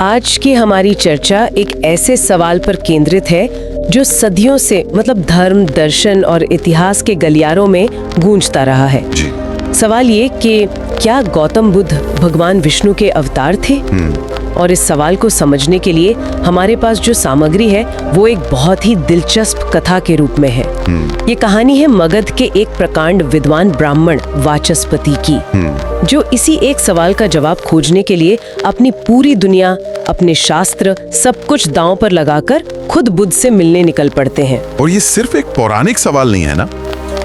आज की हमारी चर्चा एक ऐसे सवाल पर केंद्रित है जो सदियों से धर्म, दर्शन और इतिहास के गलियारों में गूंजता रहा है। जी। सवाल ये कि क्या गौतम बुद्ध भगवान विष्णु के अवतार थे? और इस सवाल को समझने के लिए हमारे पास जो सामग्री है वो एक बहुत ही दिलचस्प कथा के रूप में है। ये कहानी है मगध के एक प्रकांड विद्वान ब्राह्मण वाचस्पति की, जो इसी एक सवाल का जवाब खोजने के लिए अपनी पूरी दुनिया, अपने शास्त्र, सब कुछ दांव पर लगाकर खुद बुद्ध से मिलने निकल पड़ते हैं। और ये सिर्फ एक पौराणिक सवाल नहीं है ना,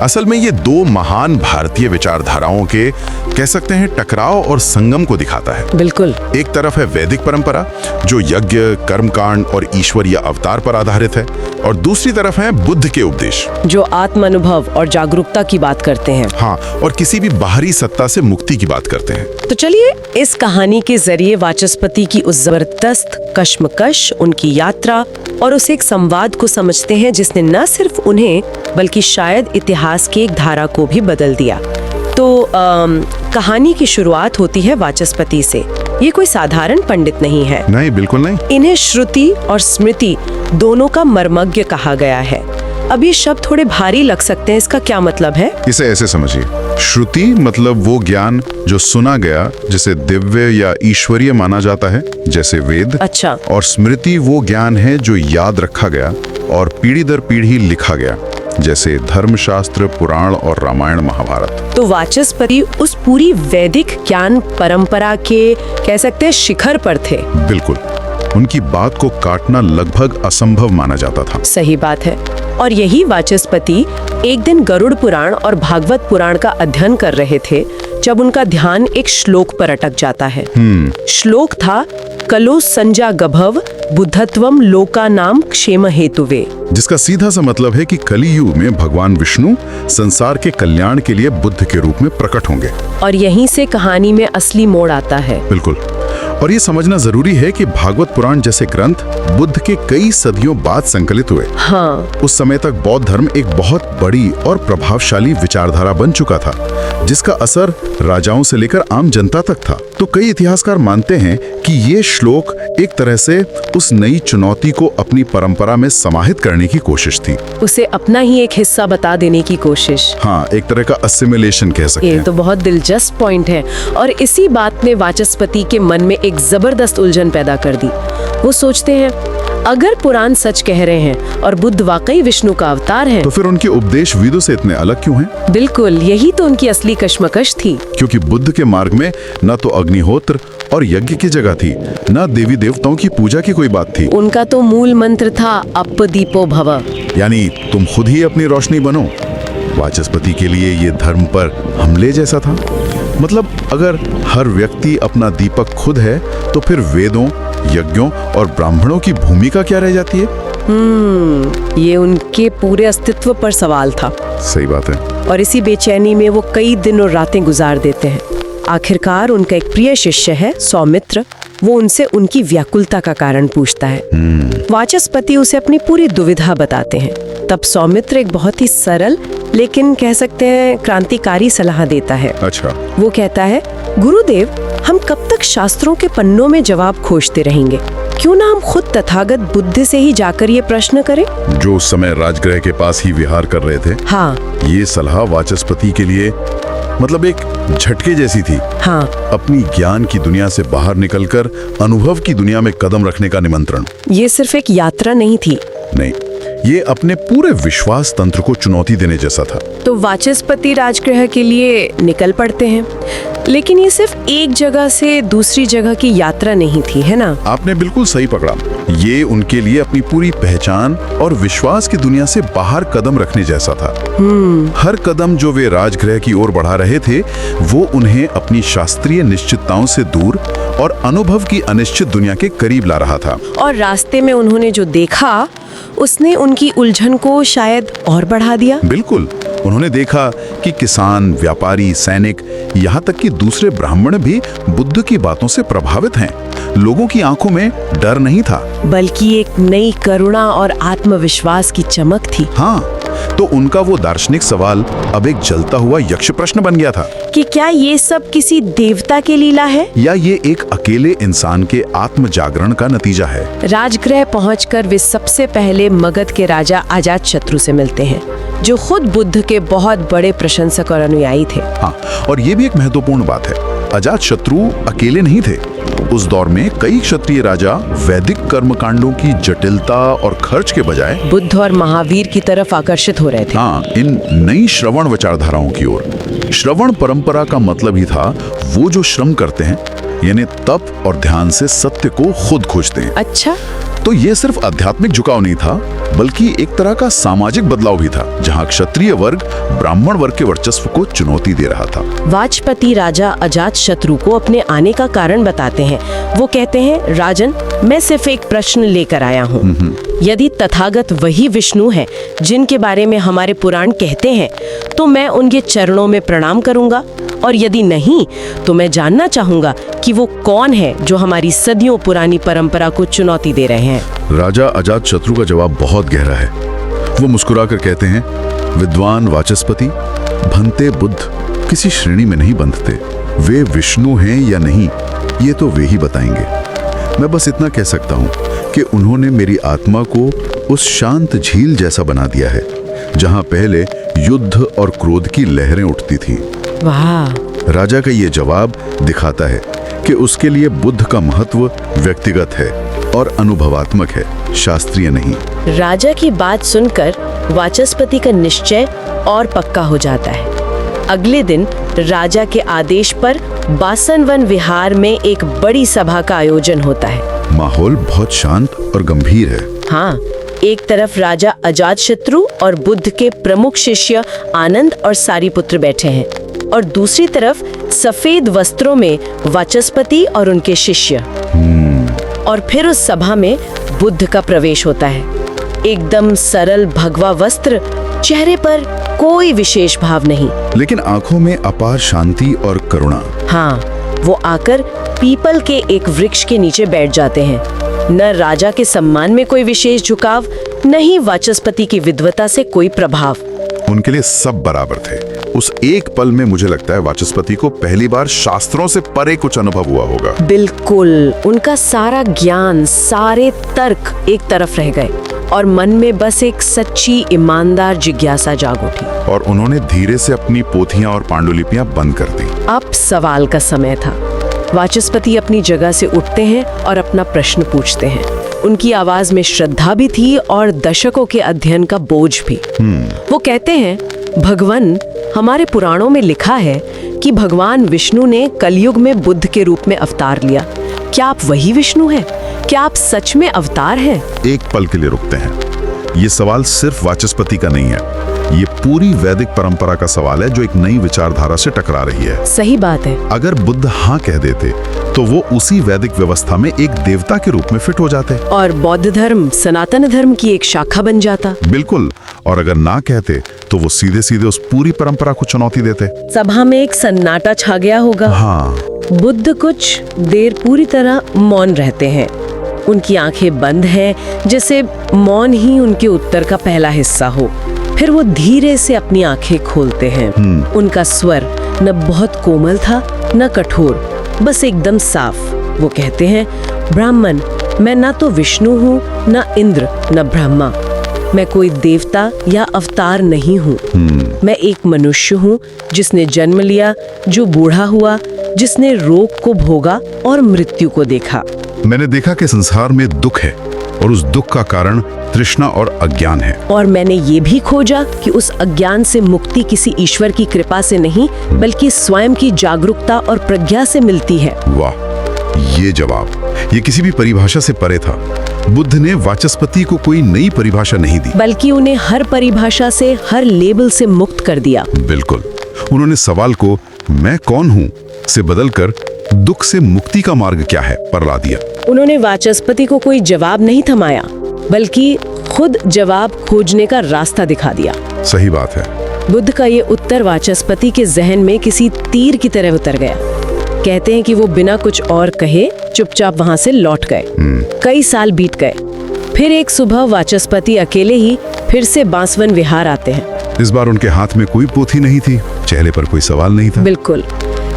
असल में ये दो महान भारतीय विचारधाराओं के कह सकते हैं टकराव और संगम को दिखाता है। बिल्कुल। एक तरफ है वैदिक परंपरा जो यज्ञ, कर्मकांड और ईश्वरीय अवतार पर आधारित है, और दूसरी तरफ है बुद्ध के उपदेश जो आत्म अनुभव और जागरूकता की बात करते हैं। हाँ, और किसी भी बाहरी सत्ता से मुक्ति की बात करते हैं। तो चलिए इस कहानी के जरिए वाचस्पति की उस जबरदस्त कश्मकश, उनकी यात्रा और उस एक संवाद को समझते हैं जिसने न सिर्फ उन्हें बल्कि शायद इतिहास की एक धारा को भी बदल दिया। तो कहानी की शुरुआत होती है वाचस्पति से। ये कोई साधारण पंडित नहीं है। नहीं, बिल्कुल नहीं। इन्हें श्रुति और स्मृति दोनों का मर्मज्ञ कहा गया है। अब ये शब्द थोड़े भारी लग सकते हैं, इसका क्या मतलब है? इसे ऐसे समझिए, श्रुति मतलब वो ज्ञान जो सुना गया, जिसे दिव्य या ईश्वरीय माना जाता है, जैसे वेद। अच्छा। और स्मृति वो ज्ञान है जो याद रखा गया और पीढ़ी दर पीढ़ी लिखा गया, जैसे धर्मशास्त्र, पुराण और रामायण, महाभारत। तो वाचस्पति उस पूरी वैदिक ज्ञान परंपरा के कह सकते हैं शिखर पर थे। बिल्कुल, उनकी बात को काटना लगभग असंभव माना जाता था। सही बात है। और यही वाचस्पति एक दिन गरुड़ पुराण और भागवत पुराण का अध्ययन कर रहे थे जब उनका ध्यान एक श्लोक पर अटक जाता है। श्लोक था कलो संजा गभव बुद्धत्वम लोका नाम क्षेम हेतुवे, जिसका सीधा सा मतलब है कि कलियुग में भगवान विष्णु संसार के कल्याण के लिए बुद्ध के रूप में प्रकट होंगे। और यहीं से कहानी में असली मोड़ आता है। बिल्कुल। और ये समझना जरूरी है कि भागवत पुराण जैसे ग्रंथ बुद्ध के कई सदियों बाद संकलित हुए। हाँ। उस समय तक बौद्ध धर्म एक बहुत बड़ी और प्रभावशाली विचारधारा बन चुका था, जिसका असर राजाओं से लेकर आम जनता तक था। तो कई इतिहासकार मानते हैं कि ये श्लोक एक तरह से उस नई चुनौती को अपनी परंपरा में समाहित करने की कोशिश थी। उसे अपना ही एक हिस्सा बता देने की कोशिश। हाँ, एक तरह का असिमिलेशन कह सकते हैं। ये तो बहुत दिलचस्प पॉइंट है। और इसी बात ने वाचस्पति के मन में एक जबरदस्त उलझन पैदा कर दी। वो सोचते हैं, अगर पुराण सच कह रहे हैं और बुद्ध वाकई विष्णु का अवतार है, तो फिर उनके उपदेश वेदों से इतने अलग क्यों हैं? बिल्कुल, यही तो उनकी असली कश्मकश थी। क्योंकि बुद्ध के मार्ग में न तो अग्निहोत्र और यज्ञ की जगह थी, न देवी देवताओं की पूजा की कोई बात थी। उनका तो मूल मंत्र था अप दीपो भव, यानी तुम खुद ही अपनी रोशनी बनो। वाचस्पति के लिए ये धर्म पर हमले जैसा था। मतलब अगर हर व्यक्ति अपना दीपक खुद है, तो फिर वेदों, यज्ञों और ब्राह्मणों की भूमिका क्या रह जाती है? ये उनके पूरे अस्तित्व पर सवाल था। सही बात है। और इसी बेचैनी में वो कई दिन और रातें गुजार देते हैं। आखिरकार उनका एक प्रिय शिष्य है सौमित्र, वो उनसे उनकी व्याकुलता का कारण पूछता है। वाचस्पति उसे अपनी पूरी दुविधा बताते हैं। तब सौमित्र एक बहुत ही सरल लेकिन कह सकते हैं क्रांतिकारी सलाह देता है। अच्छा। वो कहता है, गुरुदेव, हम कब तक शास्त्रों के पन्नों में जवाब खोजते रहेंगे? क्यों ना हम खुद तथागत बुद्ध से ही जाकर ये प्रश्न करें, जो उस समय राजगृह के पास ही विहार कर रहे थे। हाँ। ये सलाह वाचस्पति के लिए मतलब एक झटके जैसी थी। हाँ। अपनी ज्ञान की दुनिया से बाहर निकलकर अनुभव की दुनिया में कदम रखने का निमंत्रण। ये सिर्फ एक यात्रा नहीं थी। नहीं, ये अपने पूरे विश्वास तंत्र को चुनौती देने जैसा था। तो वाचस्पति राजगृह के लिए निकल पड़ते हैं, लेकिन ये सिर्फ एक जगह से दूसरी जगह की यात्रा नहीं थी, है ना? आपने बिल्कुल सही पकड़ा। ये उनके लिए अपनी पूरी पहचान और विश्वास की दुनिया से बाहर कदम रखने जैसा था। हर कदम जो वे राजगृह की ओर बढ़ा रहे थे, वो उन्हें अपनी शास्त्रीय निश्चितताओं से दूर और अनुभव की अनिश्चित दुनिया के करीब ला रहा था। और रास्ते में उन्होंने जो देखा, उसने उनकी उलझन को शायद और बढ़ा दिया। बिल्कुल। उन्होंने देखा कि किसान, व्यापारी, सैनिक, यहाँ तक कि दूसरे ब्राह्मण भी बुद्ध की बातों से प्रभावित हैं। लोगों की आंखों में डर नहीं था, बल्कि एक नई करुणा और आत्मविश्वास की चमक थी। हाँ, तो उनका वो दार्शनिक सवाल अब एक जलता हुआ यक्ष प्रश्न बन गया था। कि क्या ये सब किसी देवता की लीला है या ये एक अकेले इंसान के आत्म जागरण का नतीजा है। राजगृह पहुंचकर वे सबसे पहले मगध के राजा अजातशत्रु से मिलते हैं, जो खुद बुद्ध के बहुत बड़े प्रशंसक और अनुयायी थे। हाँ, और ये भी एक महत्वपूर्ण बात है, अजातशत्रु अकेले नहीं थे। उस दौर में कई क्षत्रिय राजा वैदिक कर्मकांडों की जटिलता और खर्च के बजाय बुद्ध और महावीर की तरफ आकर्षित हो रहे थे। हाँ, इन नई श्रवण विचारधाराओं की ओर। श्रवण परंपरा का मतलब ही था वो जो श्रम करते हैं, यानी तप और ध्यान से सत्य को खुद खोजते हैं। अच्छा, तो ये सिर्फ आध्यात्मिक झुकाव नहीं था, बल्कि एक तरह का सामाजिक बदलाव भी था, जहाँ क्षत्रिय वर्ग ब्राह्मण वर्ग के वर्चस्व को चुनौती दे रहा था। वाजपती राजा अजातशत्रु को अपने आने का कारण बताते हैं। वो कहते हैं, राजन, मैं सिर्फ एक प्रश्न लेकर आया हूँ। यदि तथागत वही विष्णु है जिनके बारे में हमारे पुराण कहते हैं, तो मैं उनके चरणों में प्रणाम करूंगा, और यदि नहीं, तो मैं जानना चाहूंगा कि वो कौन है जो हमारी सदियों पुरानी परंपरा को चुनौती दे रहे हैं। राजा अजातशत्रु का जवाब बहुत गहरा है। वो मुस्कुराकर कहते हैं, विद्वान वाचस्पति, भंते बुद्ध किसी श्रेणी में नहीं बंधते। वे विष्णु हैं या नहीं, ये तो वे ही बताएंगे। मैं बस इतना कह सकता हूँ कि उन्होंने मेरी आत्मा को उस शांत झील जैसा बना दिया है, जहाँ पहले युद्ध और क्रोध की लहरें उठती थीं। वाह! राजा का ये जवाब दिखाता है कि उसके लिए बुद्ध का महत्व व्यक्तिगत है और अनुभवात्मक है, शास्त्रीय नहीं। राजा की बात सुनकर वाचस्पति का निश्चय और पक्का हो जाता है। अगले दिन राजा के आदेश पर बासनवन विहार में एक बड़ी सभा का आयोजन होता है। माहौल बहुत शांत और गंभीर है। हाँ, एक तरफ राजा अजातशत्रु और बुद्ध के प्रमुख शिष्य आनंद और सारिपुत्र बैठे हैं, और दूसरी तरफ सफेद वस्त्रों में वाचस्पति और उनके शिष्य। और फिर उस सभा में बुद्ध का प्रवेश होता है। एकदम सरल भगवा वस्त्र, चेहरे पर कोई विशेष भाव नहीं, लेकिन आंखों में अपार शांति और करुणा। हाँ, वो आकर पीपल के एक वृक्ष के नीचे बैठ जाते हैं। न राजा के सम्मान में कोई विशेष झुकाव, न ही वाचस्पति की विद्वता से कोई प्रभाव। उनके लिए सब बराबर थे। उस एक पल में मुझे लगता है वाचस्पति को पहली बार शास्त्रों से परे कुछ अनुभव हुआ होगा। बिल्कुल, उनका सारा ज्ञान, सारे तर्क एक तरफ रह गए, और मन में बस एक सच्ची ईमानदार जिज्ञासा जाग उठी। और उन्होंने धीरे से अपनी पोथियां और पांडुलिपियां बंद कर दी। अब सवाल का समय था। वाचस्पति अपनी जगह से उठते हैं और अपना प्रश्न पूछते हैं। उनकी आवाज में श्रद्धा भी थी और दशकों के अध्ययन का बोझ भी। वो कहते हैं, भगवान, हमारे पुराणों में लिखा है कि भगवान विष्णु ने कलयुग में बुद्ध के रूप में अवतार लिया। क्या आप वही विष्णु हैं? क्या आप सच में अवतार हैं? एक पल के लिए रुकते हैं। ये सवाल सिर्फ वाचस्पति का नहीं है, ये पूरी वैदिक परंपरा का सवाल है जो एक नई विचारधारा से टकरा रही है। सही बात है। अगर बुद्ध हाँ कह देते तो वो उसी वैदिक व्यवस्था में एक देवता के रूप में फिट हो जाते, और बौद्ध धर्म सनातन धर्म की एक शाखा बन जाता। बिल्कुल। और अगर ना कहते तो वो सीधे सीधे उस पूरी परंपरा को चुनौती देते। सभा में एक सन्नाटा छा गया होगा। हाँ। बुद्ध कुछ देर पूरी तरह मौन रहते हैं। उनकी आंखें बंद हैं, जैसे मौन ही उनके उत्तर का पहला हिस्सा हो। फिर वो धीरे से अपनी आंखें खोलते हैं। उनका स्वर न बहुत कोमल था, न कठोर, बस एकदम साफ। वो कहते हैं, ब्राह्मण, मैं ना तो विष्णु हूँ, न इंद्र, न ब्रह्मा। मैं कोई देवता या अवतार नहीं हूँ। मैं एक मनुष्य हूँ जिसने जन्म लिया, जो बूढ़ा हुआ, जिसने रोग को भोगा और मृत्यु को देखा। मैंने देखा कि संसार में दुख है, और उस दुख का कारण तृष्णा और अज्ञान है। और मैंने ये भी खोजा कि उस अज्ञान से मुक्ति किसी ईश्वर की कृपा से नहीं, बल्कि स्वयं की जागरूकता और प्रज्ञा से मिलती है। वाह, ये जवाब, ये किसी भी परिभाषा से परे था। बुद्ध ने वाचस्पति को कोई नई परिभाषा नहीं दी, बल्कि उन्हें हर परिभाषा से, हर लेबल से मुक्त कर दिया। बिल्कुल। उन्होंने सवाल को मैं कौन हूँ से बदलकर दुख से मुक्ति का मार्ग क्या है पर ला दिया। उन्होंने वाचस्पति को कोई जवाब नहीं थमाया, बल्कि खुद जवाब खोजने का रास्ता दिखा दिया। सही बात है। बुद्ध का ये उत्तर वाचस्पति के जहन में किसी तीर की तरह उतर गया। कहते हैं कि वो बिना कुछ और कहे चुपचाप वहां से लौट गए। कई साल बीत गए। फिर एक सुबह वाचस्पति अकेले ही फिर से बांसवन विहार आते हैं। इस बार उनके हाथ में कोई पोथी नहीं थी, चेहरे पर कोई सवाल नहीं था। बिल्कुल,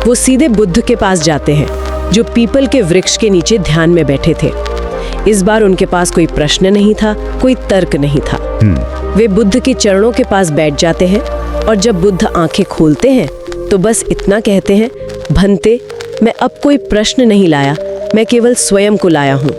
वो सीधे बुद्ध के पास जाते हैं, जो पीपल के वृक्ष के नीचे ध्यान में बैठे थे। इस बार उनके पास कोई प्रश्न नहीं था, कोई तर्क नहीं था। वे बुद्ध के चरणों के पास बैठ जाते हैं और जब बुद्ध आंखें खोलते हैं तो बस इतना कहते हैं, भंते, मैं अब कोई प्रश्न नहीं लाया, मैं केवल स्वयं को लाया हूँ।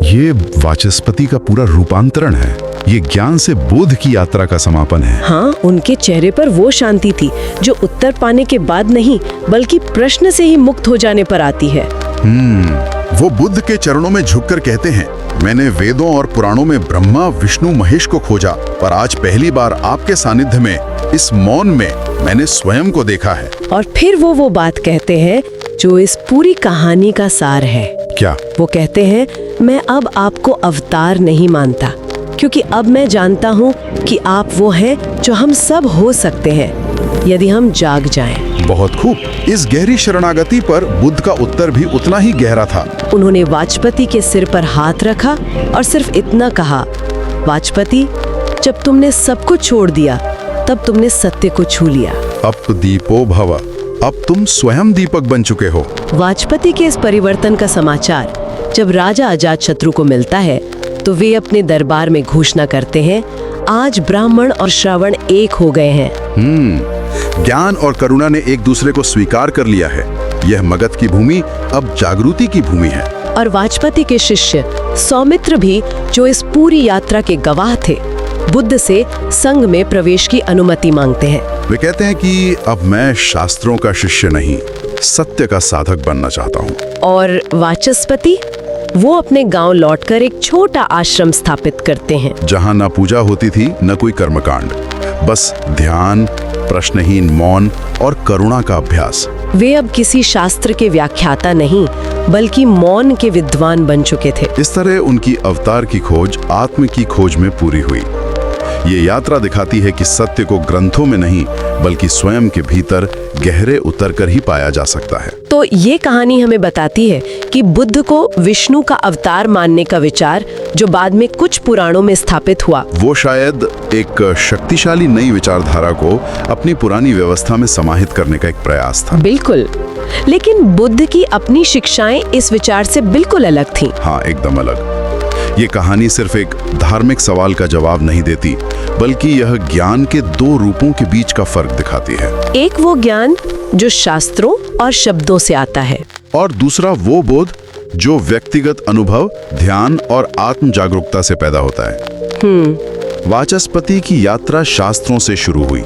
ये वाचस्पति का पूरा रूपांतरण है। ये ज्ञान से बोध की यात्रा का समापन है। हाँ, उनके चेहरे पर वो शांति थी जो उत्तर पाने के बाद नहीं, बल्कि प्रश्न से ही मुक्त हो जाने पर आती है। वो बुद्ध के चरणों में झुककर कहते हैं, मैंने वेदों और पुराणों में ब्रह्मा, विष्णु, महेश को खोजा, पर आज पहली बार आपके सानिध्य में, इस मौन में मैंने स्वयं को देखा है। और फिर वो बात कहते हैं जो इस पूरी कहानी का सार है। क्या? वो कहते हैं, मैं अब आपको अवतार नहीं मानता, क्योंकि अब मैं जानता हूँ कि आप वो हैं जो हम सब हो सकते हैं, यदि हम जाग जाएं। बहुत खूब। इस गहरी शरणागति पर बुद्ध का उत्तर भी उतना ही गहरा था। उन्होंने वाचस्पति के सिर पर हाथ रखा और सिर्फ इतना कहा, वाचस्पति, जब तुमने सब कुछ छोड़ दिया, तब तुमने सत्य को छू लिया। अब दीपो भव, अब तुम स्वयं दीपक बन चुके हो। वाचस्पति के इस परिवर्तन का समाचार जब राजा अजातशत्रु को मिलता है तो वे अपने दरबार में घोषणा करते हैं, आज ब्राह्मण और श्रवण एक हो गए हैं। ज्ञान और करुणा ने एक दूसरे को स्वीकार कर लिया है। यह मगध की भूमि अब जागृति की भूमि है। और वाचस्पति के शिष्य सौमित्र भी, जो इस पूरी यात्रा के गवाह थे, बुद्ध से संघ में प्रवेश की अनुमति मांगते हैं। वे कहते हैं कि अब मैं शास्त्रों का शिष्य नहीं, सत्य का साधक बनना चाहता हूँ। और वाचस्पति वो अपने गांव लौटकर एक छोटा आश्रम स्थापित करते हैं, जहाँ न पूजा होती थी, न कोई कर्मकांड, बस ध्यान, प्रश्नहीन मौन और करुणा का अभ्यास। वे अब किसी शास्त्र के व्याख्याता नहीं, बल्कि मौन के विद्वान बन चुके थे। इस तरह उनकी अवतार की खोज आत्म की खोज में पूरी हुई। ये यात्रा दिखाती है कि सत्य को ग्रंथों में नहीं, बल्कि स्वयं के भीतर गहरे उतरकर ही पाया जा सकता है। तो ये कहानी हमें बताती है कि बुद्ध को विष्णु का अवतार मानने का विचार, जो बाद में कुछ पुराणों में स्थापित हुआ, वो शायद एक शक्तिशाली नई विचारधारा को अपनी पुरानी व्यवस्था में समाहित करने का एक प्रयास था। बिल्कुल, लेकिन बुद्ध की अपनी शिक्षाएं इस विचार से बिल्कुल अलग थीं। हाँ, एकदम अलग। ये कहानी सिर्फ एक धार्मिक सवाल का जवाब नहीं देती, बल्कि यह ज्ञान के दो रूपों के बीच का फर्क दिखाती है। एक वो ज्ञान जो शास्त्रों और शब्दों से आता है, और दूसरा वो बोध जो व्यक्तिगत अनुभव, ध्यान और आत्म जागरूकता से पैदा होता है। वाचस्पति की यात्रा शास्त्रों से शुरू हुई,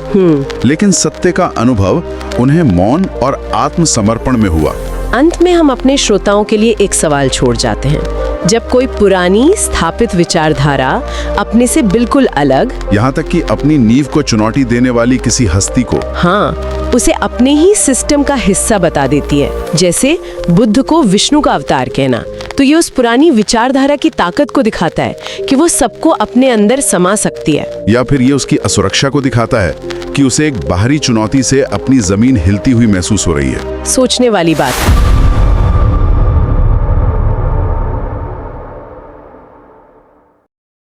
लेकिन सत्य का अनुभव उन्हें मौन और आत्मसमर्पण में हुआ। अंत में हम अपने श्रोताओं के लिए एक सवाल छोड़ जाते हैं। जब कोई पुरानी स्थापित विचारधारा अपने से बिल्कुल अलग, यहाँ तक कि अपनी नींव को चुनौती देने वाली किसी हस्ती को, हाँ, उसे अपने ही सिस्टम का हिस्सा बता देती है, जैसे बुद्ध को विष्णु का अवतार कहना, तो ये उस पुरानी विचारधारा की ताकत को दिखाता है कि वो सबको अपने अंदर समा सकती है। या फिर ये उसकी असुरक्षा को दिखाता है कि उसे एक बाहरी चुनौती से अपनी जमीन हिलती हुई महसूस हो रही है। सोचने वाली बात।